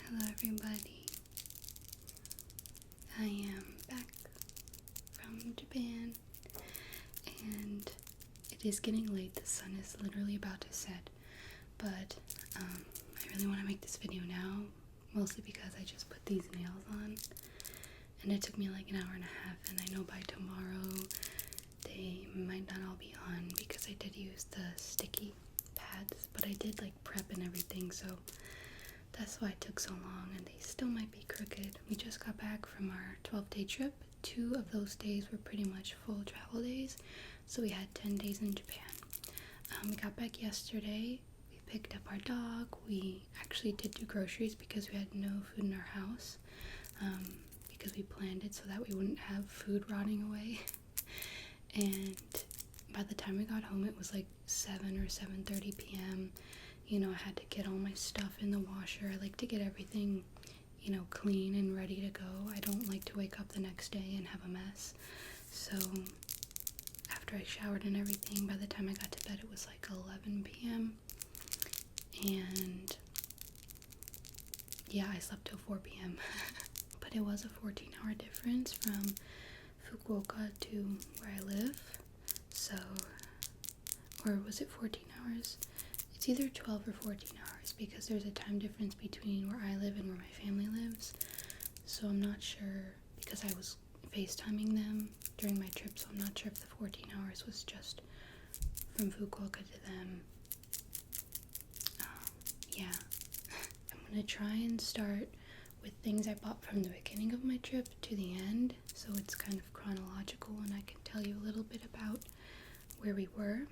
Hello everybody, I am back from Japan and it is getting late. The sun is literally about to set, but I really want to make this video now, mostly because I just put these nails on and it took me like an hour and a half, and I know by tomorrow they might not all be on because I did use the sticky pads, but I did like prep and everything, so that's why it took so long, and they still might be crooked. We just got back from our 12-day trip. 2 of those days were pretty much full travel days, so we had 10 days in Japan. We got back yesterday. We picked up our dog. We actually did do groceries because we had no food in our house, because we planned it so that we wouldn't have food rotting away. And by the time we got home, it was like 7 or 7:30 p.m. You know, I had to get all my stuff in the washer. I like to get everything, you know, clean and ready to go. I don't like to wake up the next day and have a mess. So after I showered and everything, by the time I got to bed, it was like 11 p.m. And yeah, I slept till 4 p.m. But it was a 14-hour difference from Fukuoka to where I live. So, or was it 14 hours? It's either 12 or 14 hours because there's a time difference between where I live and where my family lives. So I'm not sure, because I was FaceTiming them during my trip, so I'm not sure if the 14 hours was just from Fukuoka to them. Yeah. I'm going to try and start with things I bought from the beginning of my trip to the end, so it's kind of chronological and I can tell you a little bit about where we were.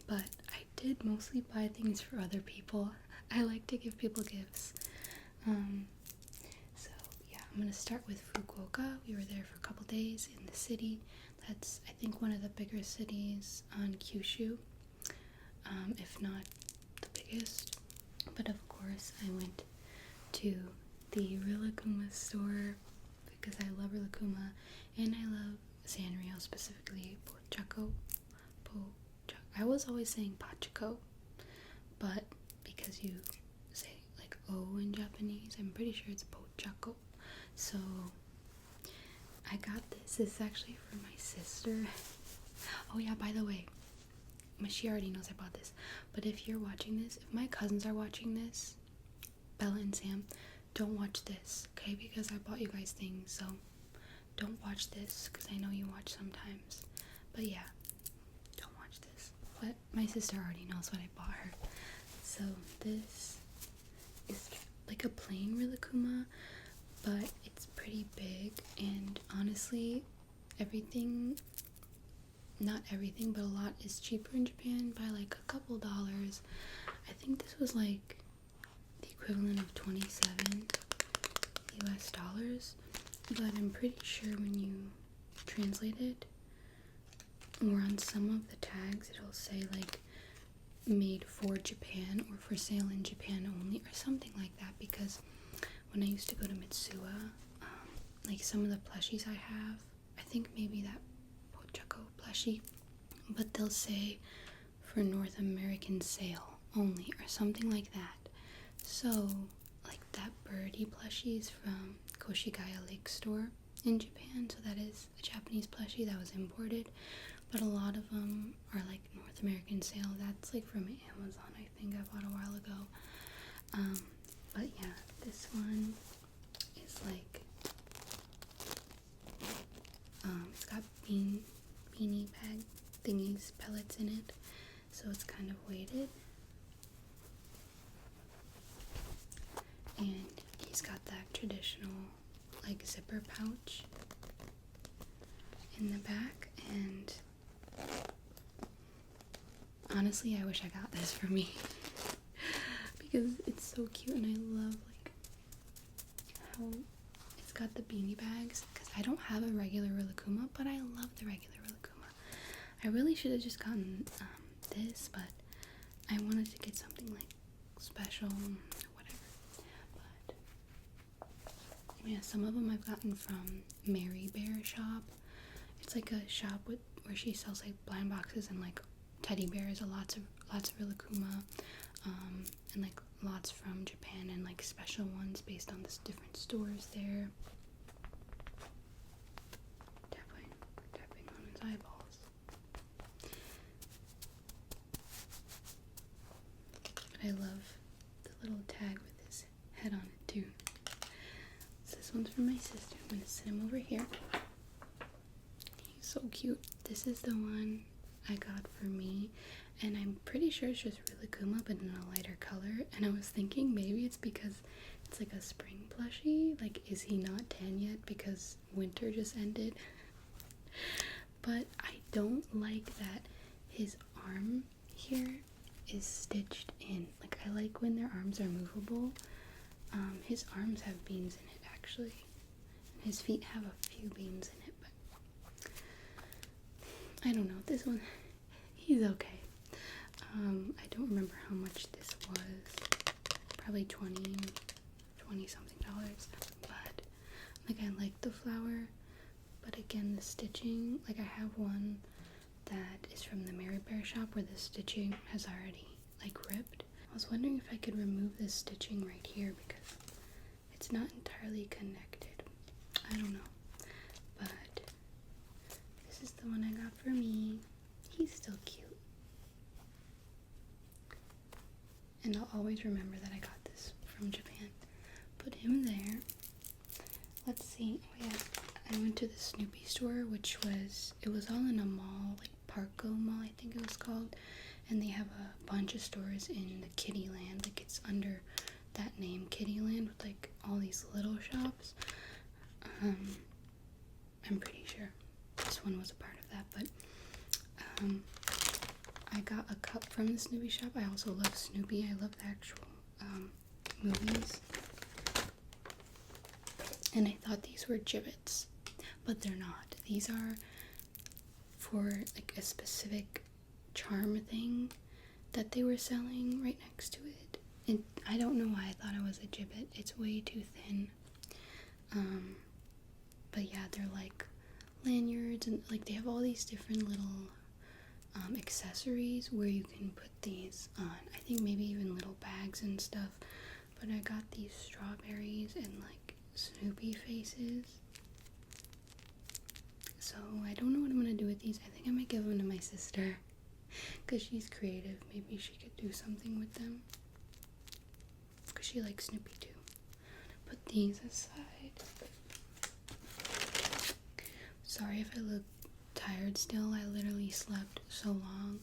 But I did mostly buy things for other people. I like to give people gifts. So yeah, I'm gonna start with Fukuoka. We were there for a couple days in the city. That's, I think, one of the bigger cities on Kyushu, if not the biggest. But of course, I went to the Rilakkuma store because I love Rilakkuma and I love Sanrio, specifically Pochako. I was always saying Pachiko, but because you say like O in Japanese, I'm pretty sure it's Pochako. So I got this. This is actually for my sister. Oh yeah, by the way, she already knows I bought this, but if you're watching this, if my cousins are watching this, Bella and Sam, don't watch this, okay? Because I bought you guys things, so don't watch this because I know you watch sometimes. But yeah, but my sister already knows what I bought her. So this is like a plain Rilakkuma, but it's pretty big, and honestly, everything, not everything, but a lot is cheaper in Japan by like a couple dollars. I think this was like the equivalent of 27 US dollars, but I'm pretty sure when you translate it, or on some of the tags, it'll say like made for Japan or for sale in Japan only or something like that, because when I used to go to Mitsuwa, like some of the plushies I have, I think maybe that Pochako plushie, but they'll say for North American sale only or something like that. So like that birdie plushie is from Koshigaya Lake store in Japan, so that is a Japanese plushie that was imported. But a lot of them are like North American sale. That's like from Amazon, I think I bought a while ago. But yeah, this one is like, it's got beanie bag thingies, pellets in it, so it's kind of weighted. And he's got that traditional like zipper pouch in the back, and honestly, I wish I got this for me because it's so cute, and I love like how it's got the beanie bags, because I don't have a regular Rilakkuma, but I love the regular Rilakkuma. I really should have just gotten this, but I wanted to get something like special, whatever. But yeah, some of them I've gotten from Mary Bear Shop. It's like a shop where she sells like blind boxes and like teddy bears, lots of Rilakkuma, and like lots from Japan and like special ones based on the different stores there. Tapping on his eyeballs. But I love the little tag with his head on it too. So this one's from my sister. I'm gonna set him over here. He's so cute. This is the one I got for me, and I'm pretty sure it's just Rilakkuma but in a lighter color. And I was thinking maybe it's because it's like a spring plushie. Like, is he not tan yet because winter just ended? But I don't like that his arm here is stitched in. Like, I like when their arms are movable. His arms have beans in it actually. His feet have a few beans in it, but I don't know. This one, he's okay. I don't remember how much this was. Probably $20 something. But like, I like the flower, but again, the stitching, like I have one that is from the Mary Bear shop where the stitching has already like ripped. I was wondering if I could remove this stitching right here because it's not entirely connected. I don't know, but this is the one I got for me. He's still cute. And I'll always remember that I got this from Japan. Put him there. Let's see. Oh yeah, I went to the Snoopy store, it was all in a mall, like Parco Mall, I think it was called. And they have a bunch of stores in the Kittyland. Like, it's under that name, Kittyland, with like all these little shops. I'm pretty sure this one was a part of that, but I got a cup from the Snoopy shop. I also love Snoopy. I love the actual movies. And I thought these were gibbets, but they're not. These are for like a specific charm thing that they were selling right next to it. And I don't know why I thought it was a gibbet. It's way too thin. But yeah, they're like lanyards, and like they have all these different little accessories where you can put these on. I think maybe even little bags and stuff. But I got these strawberries and like Snoopy faces. So I don't know what I'm gonna do with these. I think I might give them to my sister because she's creative. Maybe she could do something with them because she likes Snoopy too. Put these aside. Sorry if I look tired still. I literally slept so long,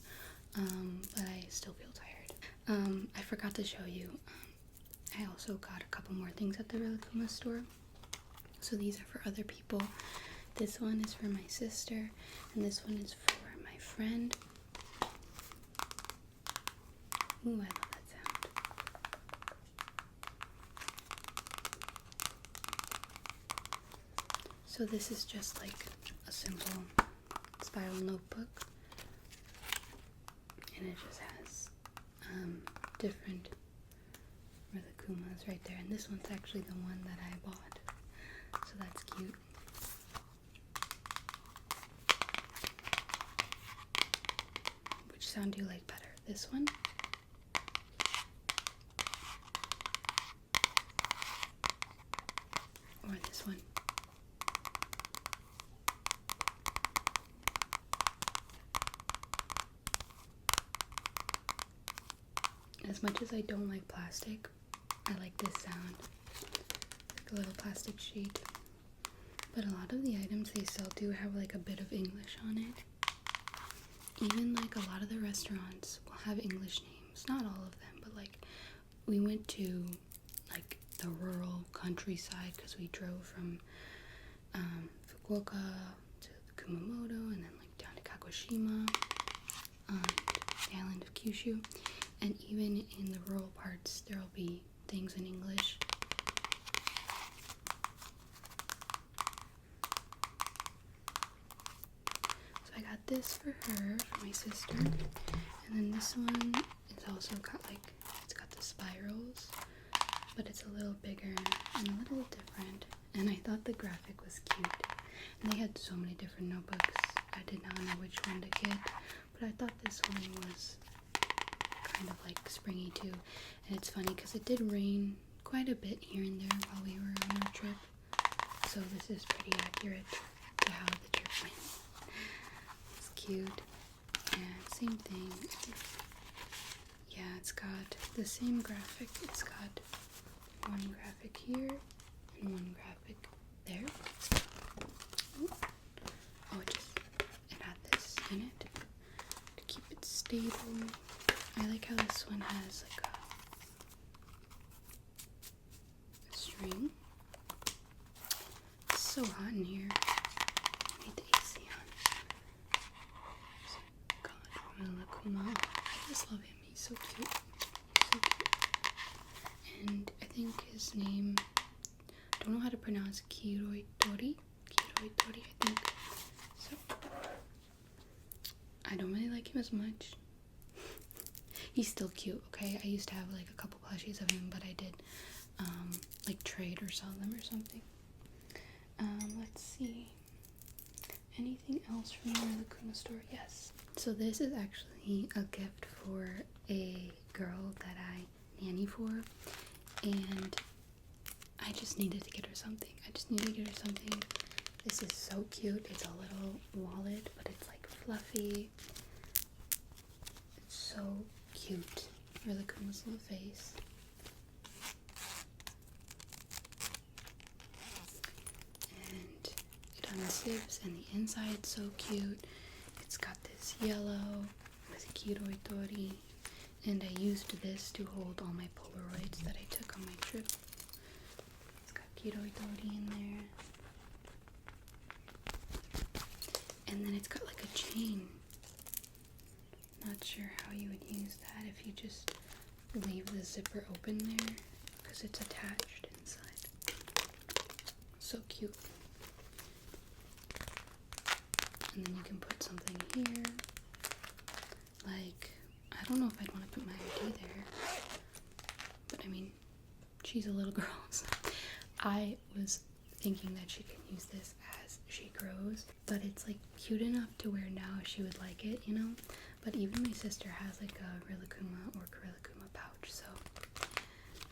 but I still feel tired. I forgot to show you. I also got a couple more things at the Rilakkuma store. So these are for other people. This one is for my sister, and this one is for my friend. Ooh, I love that sound. So this is just like a simple spiral notebook, and it just has different Rilakumas right there, and this one's actually the one that I bought, so that's cute. Which sound do you like better, this one or this one? As much as I don't like plastic, I like this sound. Like a little plastic sheet. But a lot of the items they sell do have like a bit of English on it. Even like a lot of the restaurants will have English names. Not all of them, but like we went to like the rural countryside because we drove from Fukuoka to Kumamoto and then like down to Kagoshima, the island of Kyushu. And even in the rural parts, there'll be things in English. So I got this for her, for my sister. And then this one is also got like, it's got the spirals, but it's a little bigger and a little different. And I thought the graphic was cute. And they had so many different notebooks. I did not know which one to get, but I thought this one was kind of like springy too. And it's funny because it did rain quite a bit here and there while we were on our trip. So this is pretty accurate to how the trip went. It's cute. And same thing. Yeah, it's got the same graphic. It's got one graphic here and one graphic there. Oh, it had this in it to keep it stable. I like how this one has like a string. It's so hot in here. I need the AC on. God, Rilakkuma. I just love him. He's so cute. He's so cute. And I think his name, don't know how to pronounce Kiroitori, I think. So, I don't really like him as much. He's still cute, okay? I used to have like a couple plushies of him, but I did like trade or sell them or something. Let's see. Anything else from the Rilakkuma store? Yes. So this is actually a gift for a girl that I nanny for, and I just needed to get her something. This is so cute. It's a little wallet, but it's like fluffy. It's so cute. Rilakuma's little face. And it unzips, and the inside's so cute. It's got this yellow with Kiroitori, and I used this to hold all my Polaroids that I took on my trip. It's got Kiroitori in there. And then it's got like a chain. Not sure how you would use that if you just leave the zipper open there, because it's attached inside. So cute. And then you can put something here. Like, I don't know if I'd want to put my ID there. But I mean, she's a little girl, so I was thinking that she can use this as she grows, but it's like cute enough to where now she would like it, you know. But even my sister has like a Rilakkuma or Rilakkuma pouch, so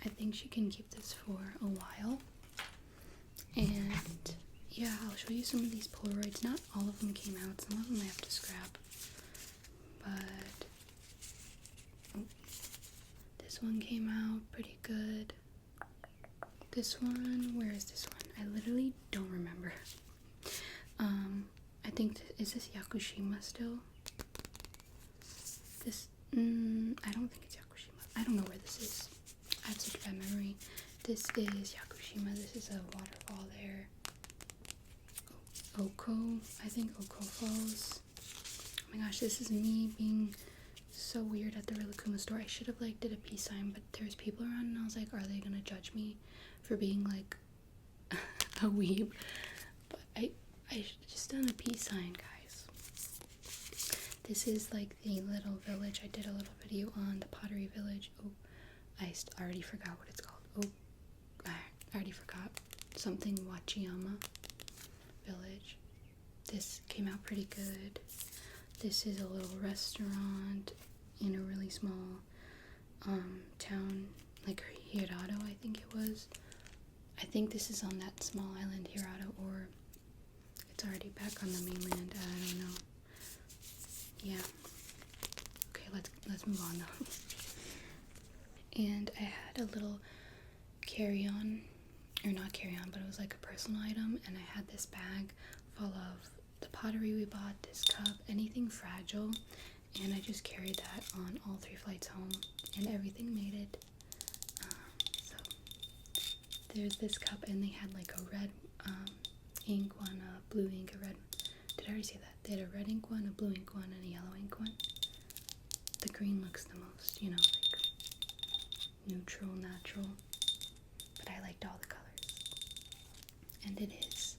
I think she can keep this for a while. And yeah, I'll show you some of these Polaroids. Not all of them came out, some of them I have to scrap, but this one came out pretty good. This one, where is this one? I literally don't remember. I think, is this Yakushima still? This, I don't think it's Yakushima. I don't know where this is. I have such bad memory. This is Yakushima. This is a waterfall there. Oko, I think Oko Falls. Oh my gosh, this is me being so weird at the Rilakkuma store. I should have like did a peace sign, but there's people around and I was like, are they gonna judge me for being like a weeb? But I should have just done a peace sign, guys. This is like the little village. I did a little video on the Pottery village. Oh, I already forgot what it's called. Oh, I already forgot. Something Wachiyama village. This came out pretty good. This is a little restaurant in a really small town, like Hirado, I think it was. I think this is on that small island, Hirado, or it's already back on the mainland. I don't know. Yeah. Okay, let's move on though. And I had a little carry-on, or not carry-on, but it was like a personal item, and I had this bag full of the pottery we bought, this cup, anything fragile, and I just carried that on all 3 flights home, and everything made it. So there's this cup, and they had like a red ink one, a blue ink, a red. Did I already say that? They had a red ink one, a blue ink one, and a yellow ink one. The green looks the most, you know, like neutral, natural. But I liked all the colors. And it is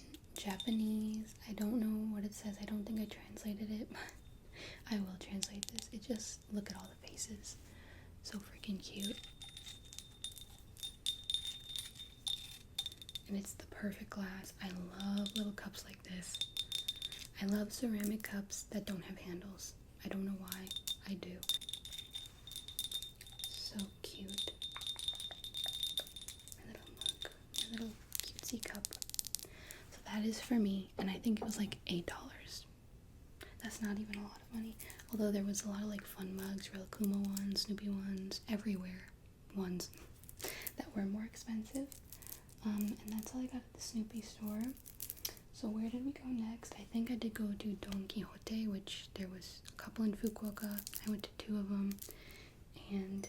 in Japanese. I don't know what it says. I don't think I translated it, but I will translate this. It just, look at all the faces. So freaking cute. And it's the perfect glass. I love little cups like this. I love ceramic cups that don't have handles. I don't know why. I do. so cute. My little mug, my little cutesy cup. So that is for me, and I think it was like $8. That's not even a lot of money. Although there was a lot of like fun mugs, Kuma ones, Snoopy ones, everywhere ones that were more expensive. And that's all I got at the Snoopy store. So where did we go next? I think I did go to Don Quixote, which there was a couple in Fukuoka. I went to 2 of them, and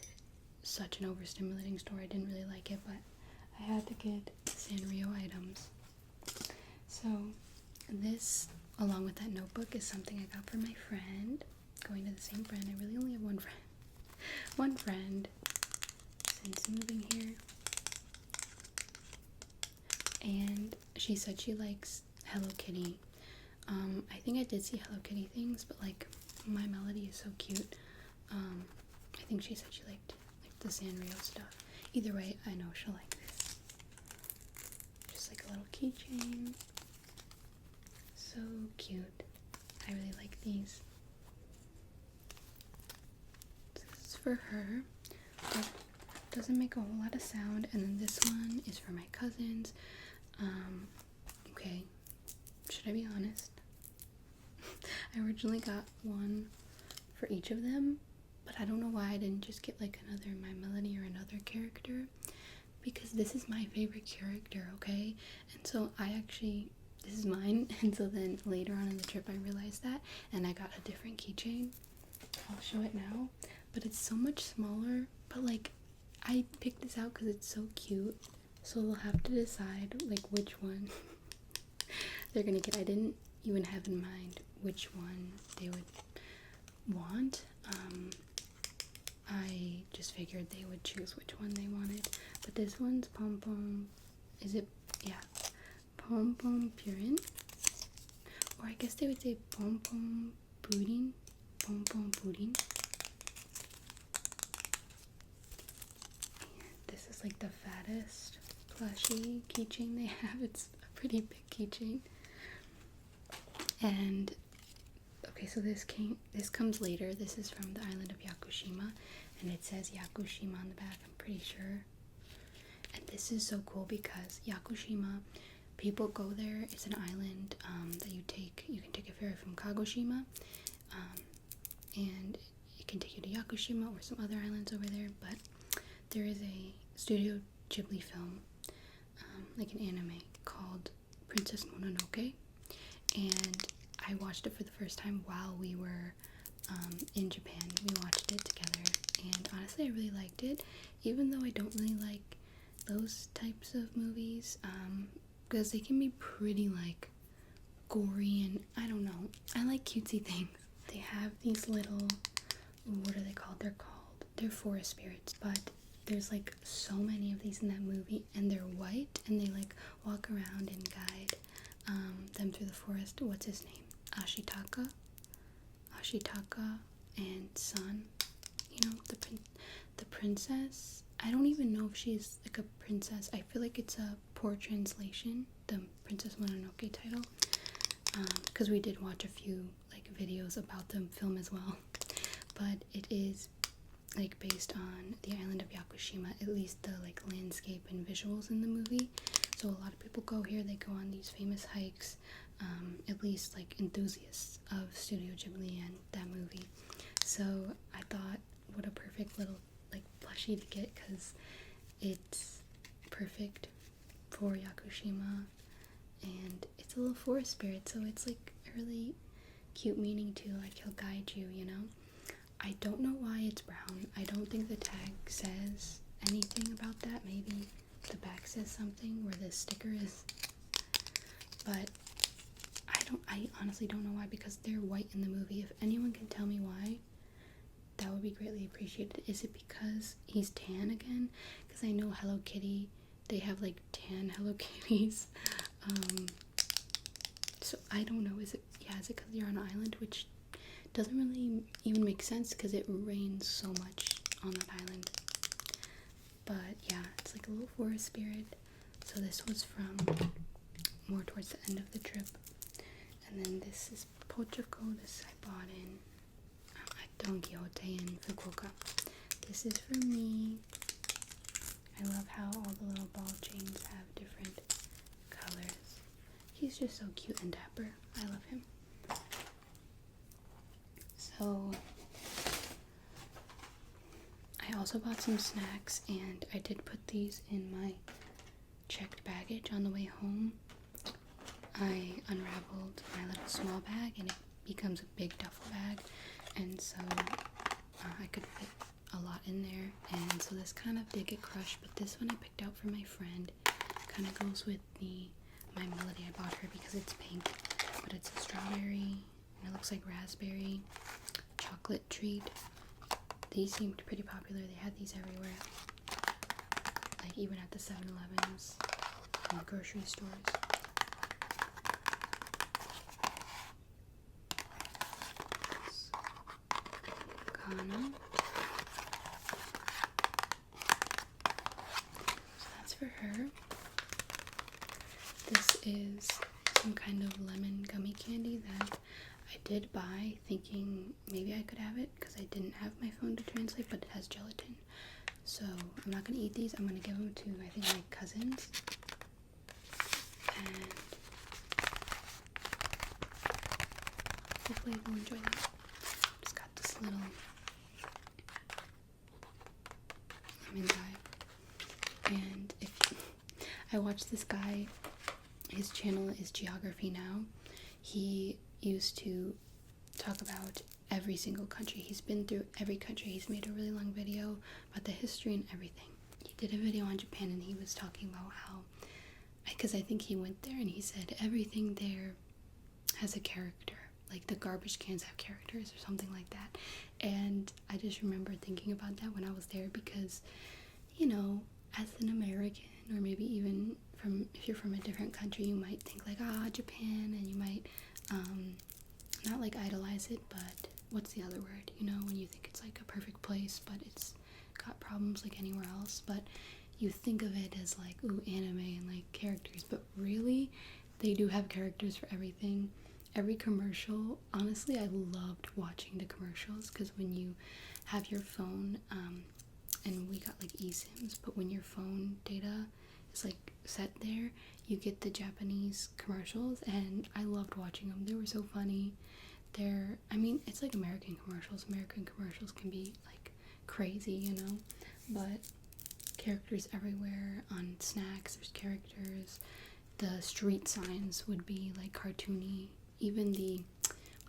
such an overstimulating store. I didn't really like it, but I had to get Sanrio items. So this, along with that notebook, is something I got for my friend. Going to the same friend. I really only have one friend. One friend since moving here. And she said she likes Hello Kitty. I think I did see Hello Kitty things, but like My Melody is so cute. I think she said she liked like the Sanrio stuff. Either way, I know she'll like this. Just like a little keychain. So cute. I really like these. This is for her. But doesn't make a whole lot of sound. And then this one is for my cousins. Okay, should I be honest? I originally got one for each of them, but I don't know why I didn't just get like another My Melody or another character, because this is my favorite character, okay? And so this is mine, and so then later on in the trip I realized that, and I got a different keychain. I'll show it now, but it's so much smaller, but like I picked this out because it's so cute. So they'll have to decide like which one they're gonna get. I didn't even have in mind which one they would want. I just figured they would choose which one they wanted. But this one's Pom Pom. Is it? Yeah. Pom Pom Purin. Or I guess they would say Pom Pom Pudding. Pom Pom Pudding. This is like the fattest plushie keychain they have. It's a pretty big keychain. And okay, so this comes later. This is from the island of Yakushima, and it says Yakushima on the back, I'm pretty sure. And this is so cool because Yakushima, people go there. It's an island that you can take a ferry from Kagoshima, and it can take you to Yakushima or some other islands over there. But there is a Studio Ghibli film, like an anime, called Princess Mononoke, and I watched it for the first time while we were in Japan. We watched it together, and honestly I really liked it, even though I don't really like those types of movies, because they can be pretty like gory, and I don't know, I like cutesy things. They have these little, what are they called? They're forest spirits, but there's like so many of these in that movie, and they're white, and they like walk around and guide them through the forest. What's his name? Ashitaka and Sun. You know, the princess. I don't even know if she's like a princess. I feel like it's a poor translation, the Princess Mononoke title, because we did watch a few like videos about the film as well. But it is like based on the island of Yakushima, at least the like landscape and visuals in the movie. So a lot of people go here, they go on these famous hikes, at least like enthusiasts of Studio Ghibli and that movie. So I thought, what a perfect little like plushie to get, because it's perfect for Yakushima, and it's a little forest spirit, so it's like a really cute meaning too, like he'll guide you, you know. I don't know why it's brown. I don't think the tag says anything about that. Maybe the back says something where the sticker is, but I honestly don't know why, because they're white in the movie. If anyone can tell me why, that would be greatly appreciated. Is it because he's tan again? Because I know Hello Kitty, they have like tan Hello Kitties. So I don't know. Is it because you're on an island, which doesn't really even make sense because it rains so much on that island. But yeah, it's like a little forest spirit. So this was from more towards the end of the trip. And then this is Pochoko. This I bought in at Don Quixote in Fukuoka. This is for me. I love how all the little ball chains have different colors. He's just so cute and dapper. I love him. So I also bought some snacks, and I did put these in my checked baggage on the way home. I unraveled my little small bag and it becomes a big duffel bag, and so I could fit a lot in there, and so this kind of did get crushed, but this one I picked out for my friend. Kind of goes with my melody I bought her because it's pink, but it's a strawberry and it looks like raspberry chocolate treat. These seemed pretty popular. They had these everywhere, like even at the 7-Elevens and the grocery stores. Ghana. So that's for her. This is some kind of lemon gummy candy that I did buy thinking maybe I could have it because I didn't have my phone to translate, but it has gelatin. So I'm not going to eat these. I'm going to give them to, I think, my cousins. And hopefully they'll enjoy that. Just got this little lemon guy. And if I watched this guy, his channel is Geography Now. He used to talk about every single country. He's been through every country. He's made a really long video about the history and everything. He did a video on Japan, and he was talking about how, because I think he went there and he said everything there has a character, like the garbage cans have characters or something like that. And I just remember thinking about that when I was there because, you know, as an American, or maybe even if you're from a different country, you might think like, Japan, and you might not like idolize it, but what's the other word, you know, when you think it's like a perfect place but it's got problems like anywhere else, but you think of it as like, ooh, anime and like characters, but really they do have characters for everything. Every commercial, honestly, I loved watching the commercials, because when you have your phone, and we got like eSIMs, but when your phone data is like set there, you get the Japanese commercials, and I loved watching them. They were so funny. It's like American commercials. American commercials can be like crazy, you know, but characters everywhere. On snacks, there's characters. The street signs would be like cartoony. Even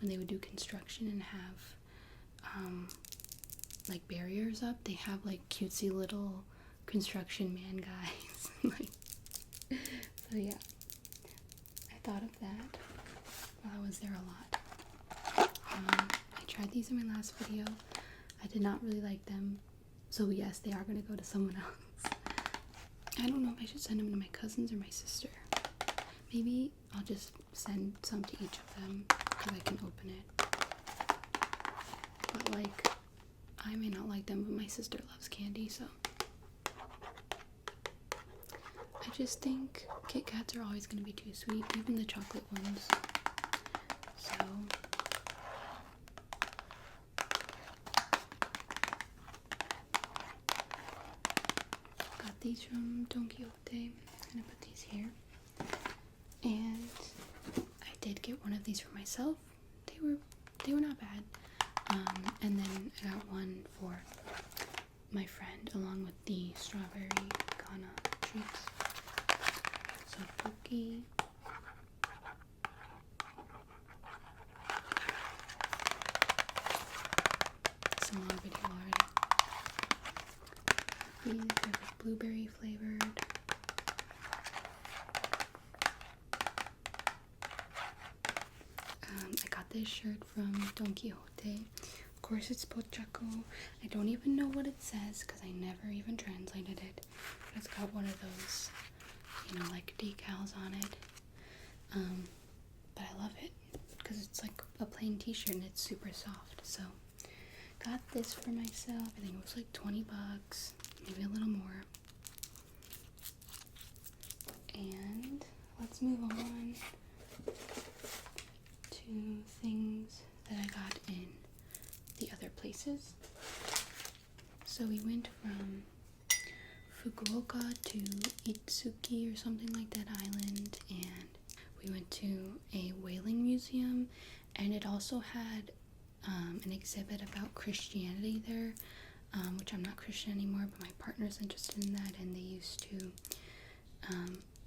when they would do construction and have like barriers up, they have like cutesy little construction man guys. So yeah, I thought of that while I was there a lot. I tried these in my last video. I did not really like them, so yes, they are going to go to someone else. I don't know if I should send them to my cousins or my sister. Maybe I'll just send some to each of them because I can open it. But like, I may not like them, but my sister loves candy, so I just think Kit Kats are always going to be too sweet, even the chocolate ones. So got these from Don Quixote. I'm going to put these here. And I did get one of these for myself. They were not bad. And then I got one for my friend, along with the strawberry Ghana treats. So Pookie. It's a long video already. These are blueberry flavored. I got this shirt from Don Quixote. Of course, it's Pochaco. I don't even know what it says because I never even translated it. But it's got one of those, you know, like decals on it. But I love it because it's like a plain t-shirt and it's super soft. So, got this for myself. I think it was like 20 bucks, maybe a little more. And let's move on to things that I got in the other places. So we went from Fukuoka to Itsuki or something like that island, and we went to a whaling museum, and it also had an exhibit about Christianity there, which I'm not Christian anymore, but my partner's interested in that, and they used to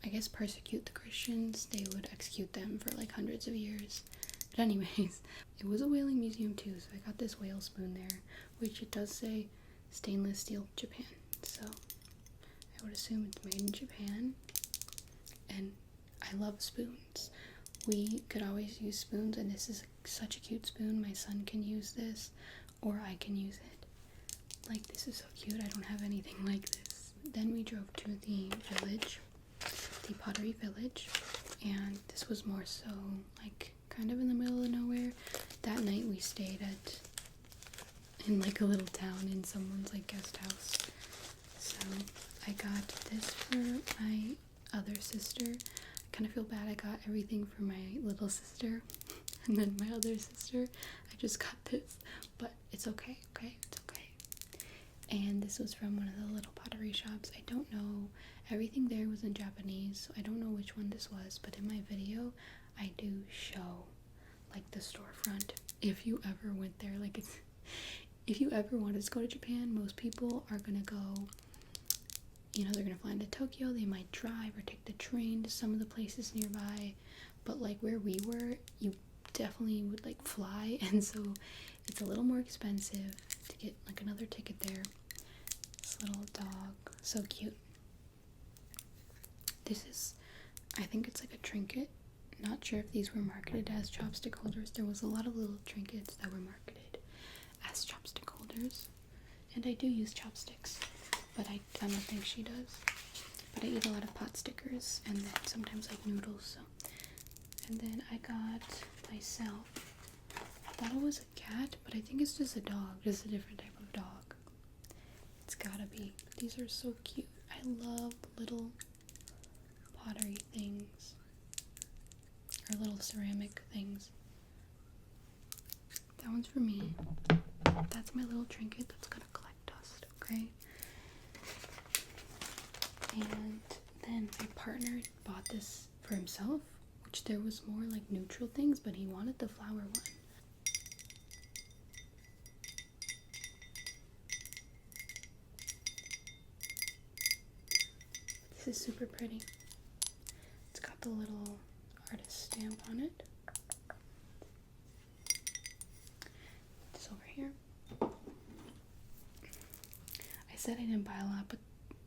I guess persecute the Christians. They would execute them for like hundreds of years. But anyways, it was a whaling museum too, so I got this whale spoon there, which it does say stainless steel Japan, so I would assume it's made in Japan. And I love spoons. We could always use spoons, and this is such a cute spoon. My son can use this, or I can use it. Like, this is so cute. I don't have anything like this. Then we drove to the village, the Pottery village, and this was more so like kind of in the middle of nowhere. That night we stayed in like a little town in someone's like guest house. So I got this for my other sister. I kind of feel bad I got everything for my little sister, and then my other sister, I just got this, but it's okay, it's okay. And this was from one of the little pottery shops. I don't know, everything there was in Japanese, so I don't know which one this was, but in my video I do show like the storefront. If you ever went there, like, it's, if you ever wanted to go to Japan, most people are gonna go, you know, they're gonna fly into Tokyo, they might drive or take the train to some of the places nearby, but like where we were, you definitely would like fly, and so it's a little more expensive to get like another ticket there. This little dog, so cute. This is, I think it's like a trinket. Not sure if these were marketed as chopstick holders. There was a lot of little trinkets that were marketed as chopstick holders, and I do use chopsticks, but I don't think she does. But I eat a lot of pot stickers, and then sometimes like noodles. So, and then I got myself, I thought it was a cat, but I think it's just a dog, just a different type of dog. It's gotta be. These are so cute. I love little pottery things, or little ceramic things. That one's for me. That's my little trinket that's gonna collect dust, okay? And then my partner bought this for himself, which there was more like neutral things, but he wanted the flower one. This is super pretty. It's got the little artist stamp on it. This over here. I said I didn't buy a lot, but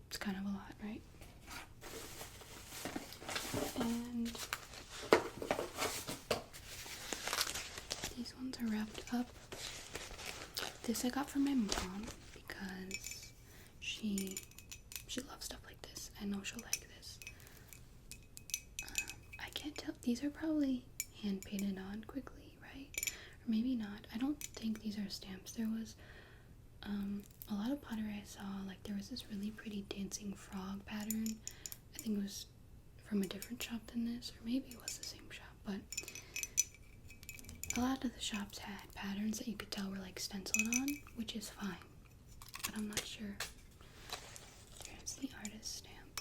it's kind of a lot, right? And these ones are wrapped up. This I got from my mom because she loves stuff like this. I know she'll like this. I can't tell. These are probably hand painted on quickly, right? Or maybe not. I don't think these are stamps. There was a lot of pottery I saw. Like, there was this really pretty dancing frog pattern. I think it was from a different shop than this, or maybe it was the same shop, but a lot of the shops had patterns that you could tell were like stenciled on, which is fine, but I'm not sure. Here's the artist stamp.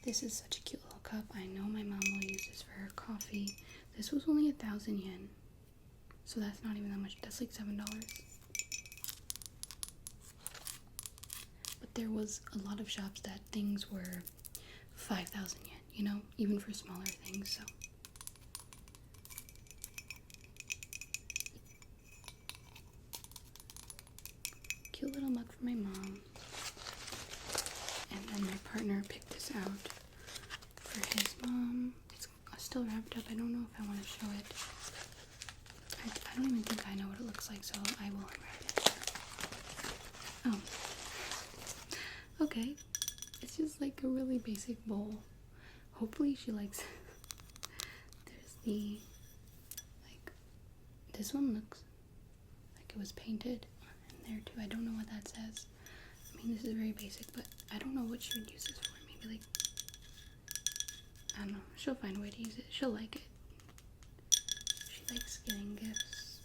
This is such a cute little cup. I know my mom will use this for her coffee. This was only 1,000 yen, so that's not even that much. That's like $7. But there was a lot of shops that things were 5,000 yen, you know, even for smaller things, so. Cute little mug for my mom. And then my partner picked this out for his mom. It's still wrapped up. I don't know if I want to show it. I don't even think I know what it looks like, so I will unwrap it. Oh. Okay. It's just like a really basic bowl. Hopefully she likes it. There's the, like, this one looks like it was painted in there too. I don't know what that says. I mean, this is very basic, but I don't know what she would use this for. Maybe like, I don't know. She'll find a way to use it. She'll like it. She likes getting gifts.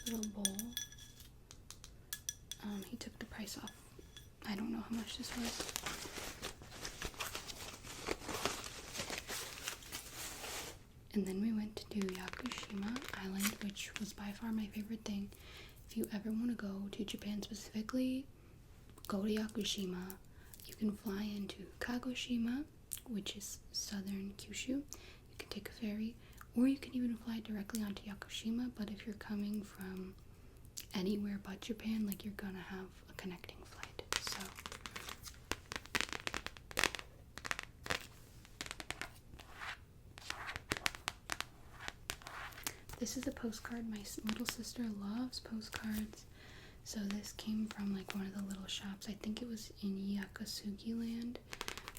little bowl. He took the price off. I don't know how much this was. And then we went to Yakushima Island, which was by far my favorite thing. If you ever want to go to Japan specifically, go to Yakushima. You can fly into Kagoshima, which is southern Kyushu. You can take a ferry, or you can even fly directly onto Yakushima. But if you're coming from anywhere but Japan, like, you're gonna have a connecting flight. So this is a postcard. My little sister loves postcards. So this came from like one of the little shops. I think it was in Yakasugi Land,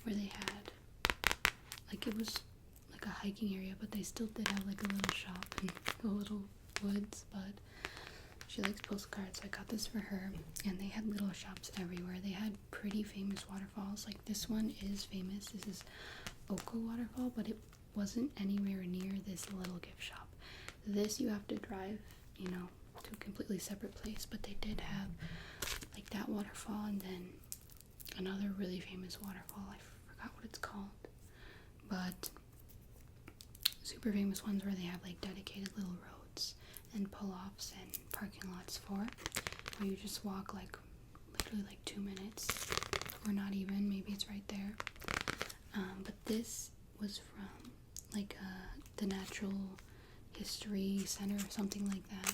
where they had, like, it was like a hiking area, but they still did have like a little shop in the little woods. But she likes postcards, so I got this for her. And they had little shops everywhere. They had pretty famous waterfalls. Like, this one is famous. This is Oko Waterfall, but it wasn't anywhere near this little gift shop. This you have to drive, you know, to a completely separate place, but they did have like that waterfall, and then another really famous waterfall. I forgot what it's called, but super famous ones where they have like dedicated little roads and pull-offs and parking lots for, where you just walk like literally like 2 minutes, or not even, maybe it's right there. But this was from like the Natural History Center or something like that,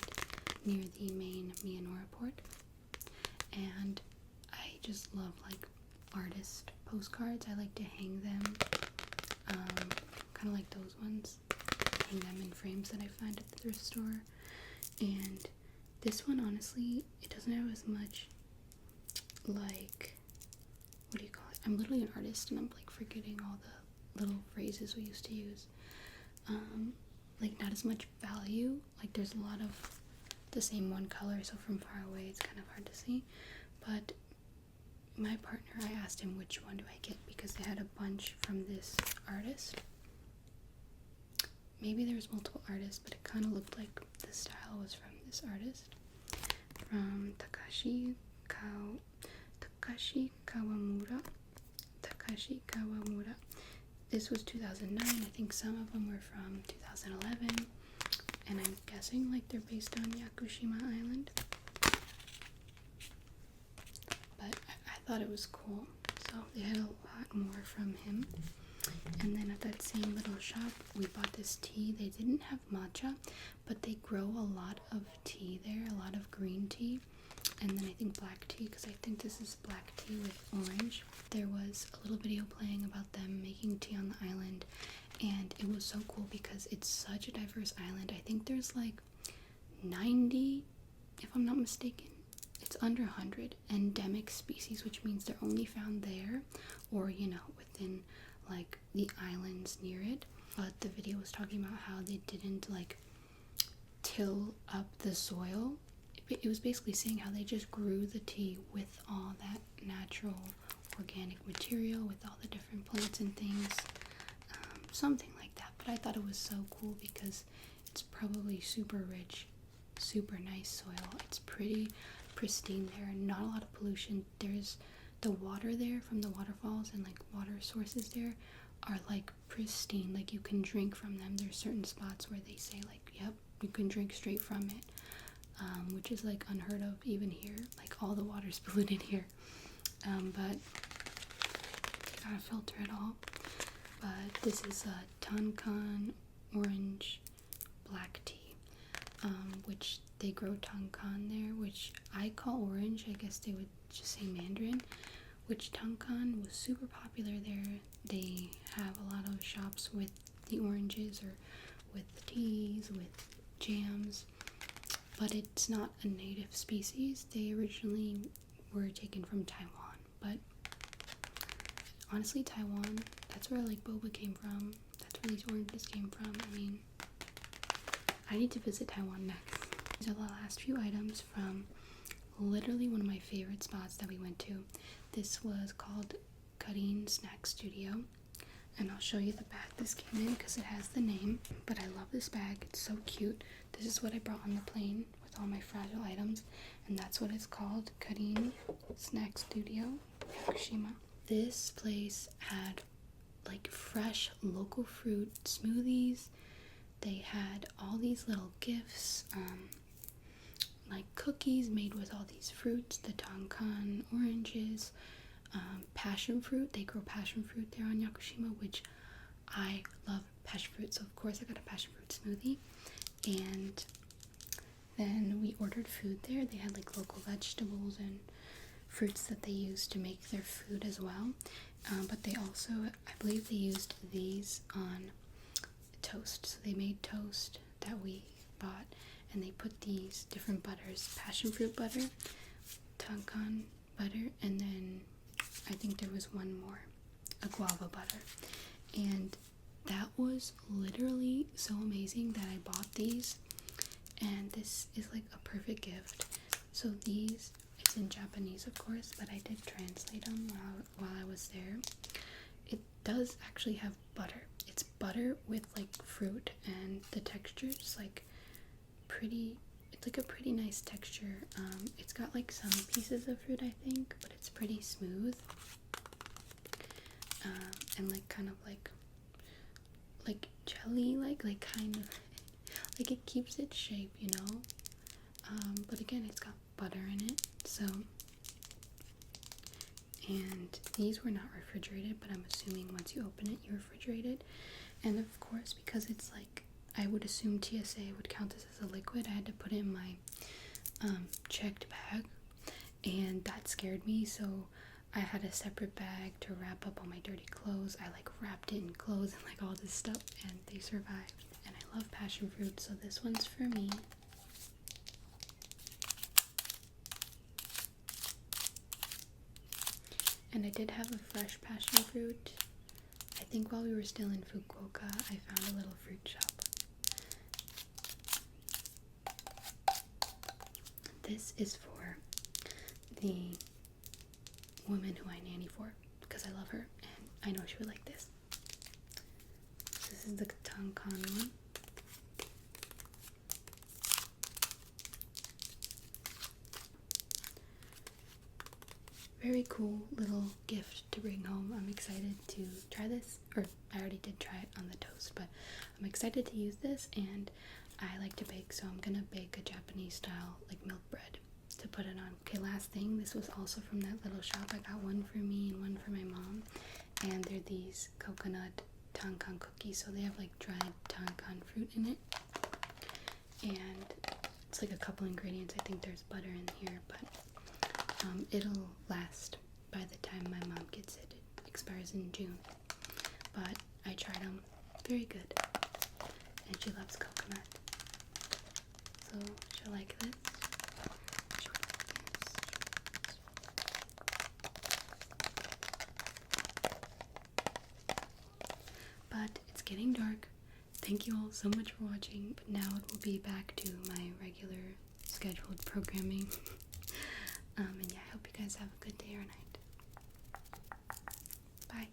near the main Miyanoura port. And I just love like artist postcards. I like to hang them, kind of like those ones, hang them in frames that I find at the thrift store. And this one, honestly, it doesn't have as much, like, what do you call it? I'm literally an artist and I'm like forgetting all the little phrases we used to use. Like, not as much value. Like, there's a lot of the same one color, so from far away it's kind of hard to see. But my partner, I asked him which one do I get, because they had a bunch from this artist. Maybe there was multiple artists, but it kind of looked like the style was from this artist, from Takashi Kawamura. This was 2009. I think some of them were from 2011, and I'm guessing like they're based on Yakushima Island. But I thought it was cool, so they had a lot more from him. And then at that same little shop, we bought this tea. They didn't have matcha, but they grow a lot of tea there, a lot of green tea, and then I think black tea, because I think this is black tea with orange. There was a little video playing about them making tea on the island, and it was so cool because it's such a diverse island. I think there's like 90, if I'm not mistaken. It's under 100 endemic species, which means they're only found there, or, you know, within like the islands near it. But the video was talking about how they didn't like till up the soil. It was basically saying how they just grew the tea with all that natural organic material, with all the different plants and things, something like that. But I thought it was so cool because it's probably super rich, super nice soil. It's pretty pristine there, not a lot of pollution. There's the water there from the waterfalls, and like water sources there are like pristine, like you can drink from them. There's certain spots where they say like, yep, you can drink straight from it, which is like unheard of even here. Like, all the water's polluted here, but you gotta filter it all. But this is a Tonkan orange black tea, which they grow Tonkan there, which I call orange. I guess they would just say Mandarin, which Tonkan was super popular there. They have a lot of shops with the oranges, or with the teas, with jams, but it's not a native species. They originally were taken from Taiwan, but honestly, Taiwan, that's where like boba came from. That's where these oranges came from. I mean, I need to visit Taiwan next. These are the last few items from literally one of my favorite spots that we went to. This was called Karin Snack Studio, and I'll show you the bag this came in because it has the name. But I love this bag. It's so cute. This is what I brought on the plane with with all my fragile items, and that's what it's called, Karin Snack Studio, Yakushima. This place had like fresh local fruit smoothies. They had all these little gifts, like cookies made with all these fruits, the tonkan oranges, passion fruit. They grow passion fruit there on Yakushima, which I love passion fruit, so of course I got a passion fruit smoothie. And then we ordered food there. They had like local vegetables and fruits that they used to make their food as well. But they also, I believe they used these on toast. So they made toast that we bought, and they put these different butters, passion fruit butter, tonkan butter, and then I think there was one more, a guava butter. And that was literally so amazing that I bought these, and this is like a perfect gift. So these, it's in Japanese of course, but I did translate them while I was there. It does actually have butter. It's butter with like fruit, and the texture is like pretty, it's like a pretty nice texture. It's got like some pieces of fruit I think, but it's pretty smooth, and like kind of like jelly, like kind of like it keeps its shape, you know. But again, it's got butter in it. So, and these were not refrigerated, but I'm assuming once you open it, you refrigerate it. And of course, because it's like, I would assume TSA would count this as a liquid, I had to put it in my checked bag, and that scared me. So I had a separate bag to wrap up all my dirty clothes. I like wrapped it in clothes and like all this stuff, and they survived. And I love passion fruit, so this one's for me. And I did have a fresh passion fruit. I think while we were still in Fukuoka, I found a little fruit shop. This is for the woman who I nanny for, because I love her and I know she would like this. This is the tonkan one. Very cool little gift to bring home. I'm excited to try this, or I already did try it on the toast, but I'm excited to use this, and I like to bake, so I'm gonna bake a Japanese style like milk bread to put it on. Okay, last thing, this was also from that little shop. I got one for me and one for my mom, and they're these coconut tonkan cookies. So they have like dried tonkan fruit in it, and it's like a couple ingredients. I think there's butter in here, but it'll last by the time my mom gets it. It expires in June, but I tried them. Very good, and she loves coconut, so she'll like this. But it's getting dark. Thank you all so much for watching, but now it will be back to my regular scheduled programming. And yeah, I hope you guys have a good day or night. Bye.